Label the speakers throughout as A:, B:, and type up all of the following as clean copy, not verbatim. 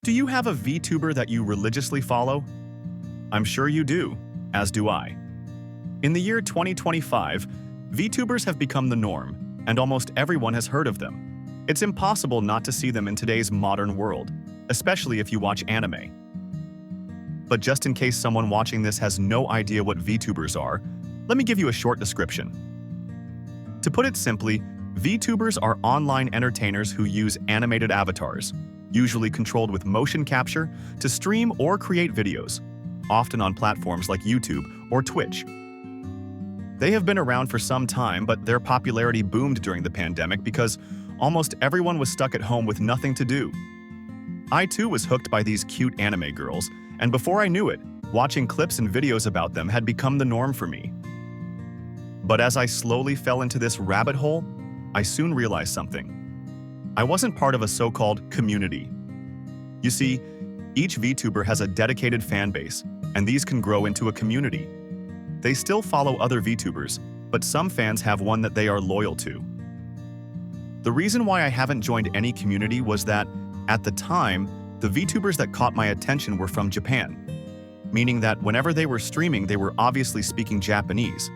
A: Do you have a VTuber that you religiously follow? I'm sure you do, as do I. In the year 2025, VTubers have become the norm, and almost everyone has heard of them. It's impossible not to see them in today's modern world, especially if you watch anime. But just in case someone watching this has no idea what VTubers are, let me give you a short description. To put it simply, VTubers are online entertainers who use animated avatars, usually controlled with motion capture, to stream or create videos, often on platforms like YouTube or Twitch. They have been around for some time, but their popularity boomed during the pandemic because almost everyone was stuck at home with nothing to do. I too was hooked by these cute anime girls, and before I knew it, watching clips and videos about them had become the norm for me. But as I slowly fell into this rabbit hole, I soon realized something. I wasn't part of a so-called community. You see, each VTuber has a dedicated fan base, and these can grow into a community. They still follow other VTubers, but some fans have one that they are loyal to. The reason why I haven't joined any community was that, at the time, the VTubers that caught my attention were from Japan, meaning that whenever they were streaming, they were obviously speaking Japanese.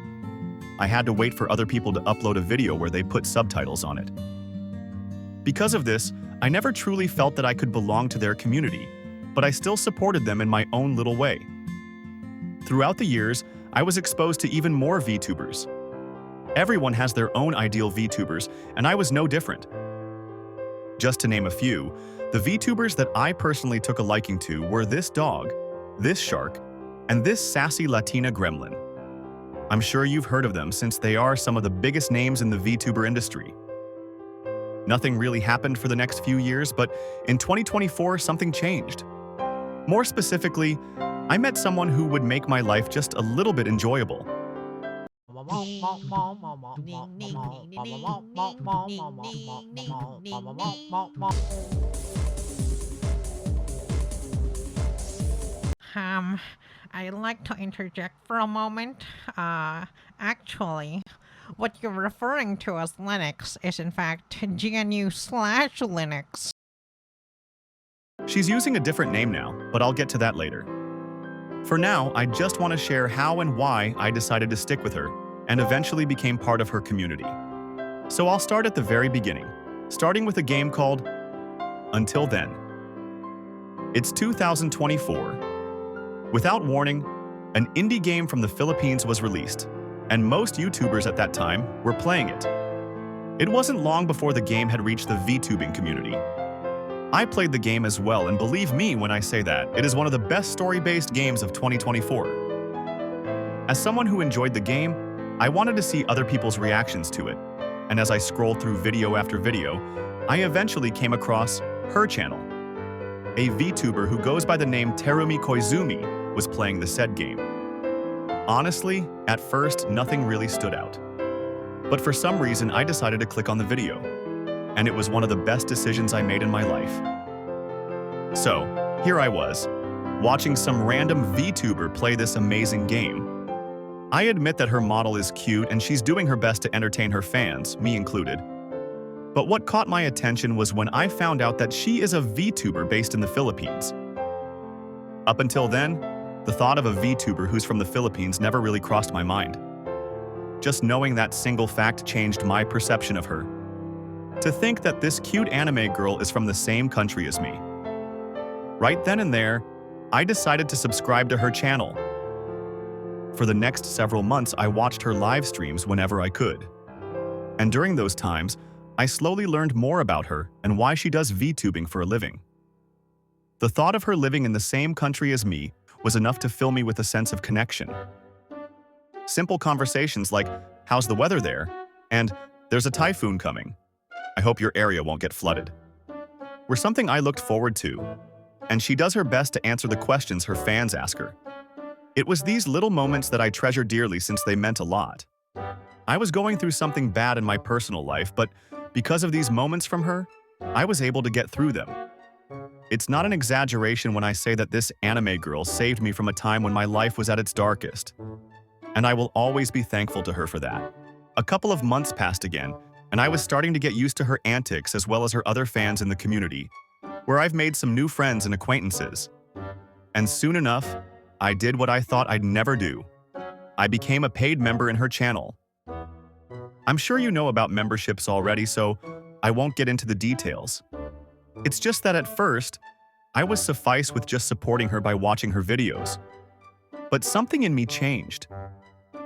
A: I had to wait for other people to upload a video where they put subtitles on it. Because of this, I never truly felt that I could belong to their community, but I still supported them in my own little way. Throughout the years, I was exposed to even more VTubers. Everyone has their own ideal VTubers, and I was no different. Just to name a few, the VTubers that I personally took a liking to were this dog, this shark, and this sassy Latina gremlin. I'm sure you've heard of them since they are some of the biggest names in the VTuber industry. Nothing really happened for the next few years, but in 2024, something changed. More specifically, I met someone who would make my life just a little bit enjoyable.
B: I'd like to interject for a moment. Actually, what you're referring to as Linux is in fact GNU/Linux.
A: She's using a different name now, but I'll get to that later. For now, I just want to share how and why I decided to stick with her and eventually became part of her community. So I'll start at the very beginning, starting with a game called Until Then. It's 2024. Without warning, an indie game from the Philippines was released, and most YouTubers at that time were playing it. It wasn't long before the game had reached the VTubing community. I played the game as well, and believe me when I say that, it is one of the best story-based games of 2024. As someone who enjoyed the game, I wanted to see other people's reactions to it, and as I scrolled through video after video, I eventually came across her channel. A VTuber who goes by the name Terumi Koizumi was playing the said game. Honestly, at first, nothing really stood out. But for some reason, I decided to click on the video, and it was one of the best decisions I made in my life. So, here I was, watching some random VTuber play this amazing game. I admit that her model is cute and she's doing her best to entertain her fans, me included. But what caught my attention was when I found out that she is a VTuber based in the Philippines. Up until then, the thought of a VTuber who's from the Philippines never really crossed my mind. Just knowing that single fact changed my perception of her. To think that this cute anime girl is from the same country as me. Right then and there, I decided to subscribe to her channel. For the next several months, I watched her live streams whenever I could. And during those times, I slowly learned more about her and why she does VTubing for a living. The thought of her living in the same country as me was enough to fill me with a sense of connection. Simple conversations like, "How's the weather there?" and "There's a typhoon coming. I hope your area won't get flooded," were something I looked forward to, and she does her best to answer the questions her fans ask her. It was these little moments that I treasure dearly since they meant a lot. I was going through something bad in my personal life, but because of these moments from her, I was able to get through them. It's not an exaggeration when I say that this anime girl saved me from a time when my life was at its darkest. And I will always be thankful to her for that. A couple of months passed again, and I was starting to get used to her antics as well as her other fans in the community. where I've made some new friends and acquaintances. And soon enough, I did what I thought I'd never do. I became a paid member in her channel. I'm sure you know about memberships already, so I won't get into the details. It's just that at first, I was suffice with just supporting her by watching her videos. But something in me changed.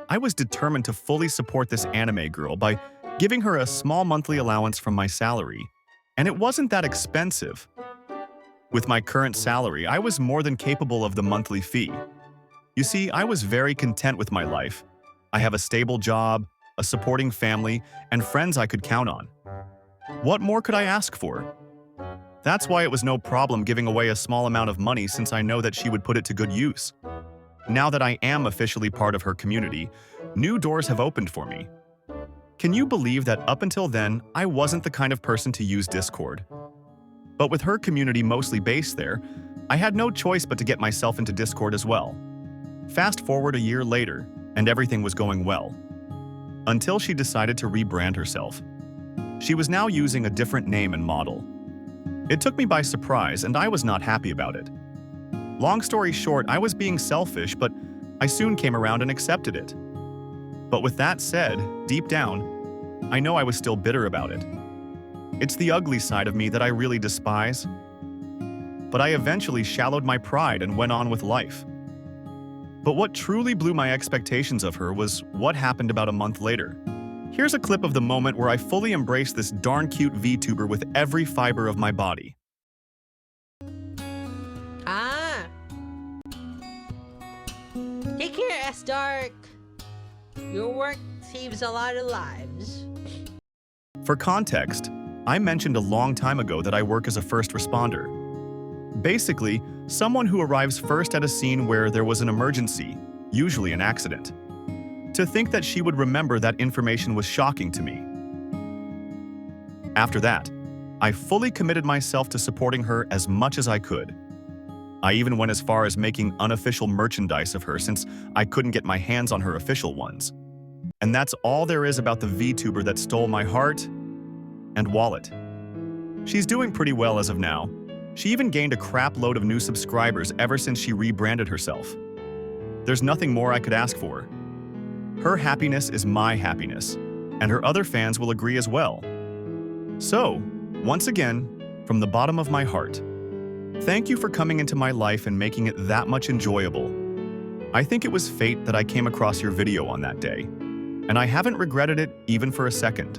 A: I was determined to fully support this anime girl by giving her a small monthly allowance from my salary. And it wasn't that expensive. With my current salary, I was more than capable of the monthly fee. You see, I was very content with my life. I have a stable job, a supporting family, and friends I could count on. What more could I ask for? That's why it was no problem giving away a small amount of money, since I know that she would put it to good use. Now that I am officially part of her community, new doors have opened for me. Can you believe that up until then, I wasn't the kind of person to use Discord? But with her community mostly based there, I had no choice but to get myself into Discord as well. Fast forward a year later, and everything was going well. Until she decided to rebrand herself. She was now using a different name and model. It took me by surprise, and I was not happy about it. Long story short, I was being selfish, but I soon came around and accepted it. But with that said, deep down, I know I was still bitter about it. It's the ugly side of me that I really despise. But I eventually shallowed my pride and went on with life. But what truly blew my expectations of her was what happened about a month later. Here's a clip of the moment where I fully embraced this darn cute VTuber with every fiber of my body.
C: Take care, S-Dark. Your work saves a lot of lives.
A: For context, I mentioned a long time ago that I work as a first responder. Basically, someone who arrives first at a scene where there was an emergency, usually an accident. To think that she would remember that information was shocking to me. After that, I fully committed myself to supporting her as much as I could. I even went as far as making unofficial merchandise of her since I couldn't get my hands on her official ones. And that's all there is about the VTuber that stole my heart and wallet. She's doing pretty well as of now. She even gained a crap load of new subscribers ever since she rebranded herself. There's nothing more I could ask for. Her happiness is my happiness, and her other fans will agree as well. So, once again, from the bottom of my heart, thank you for coming into my life and making it that much enjoyable. I think it was fate that I came across your video on that day, and I haven't regretted it even for a second.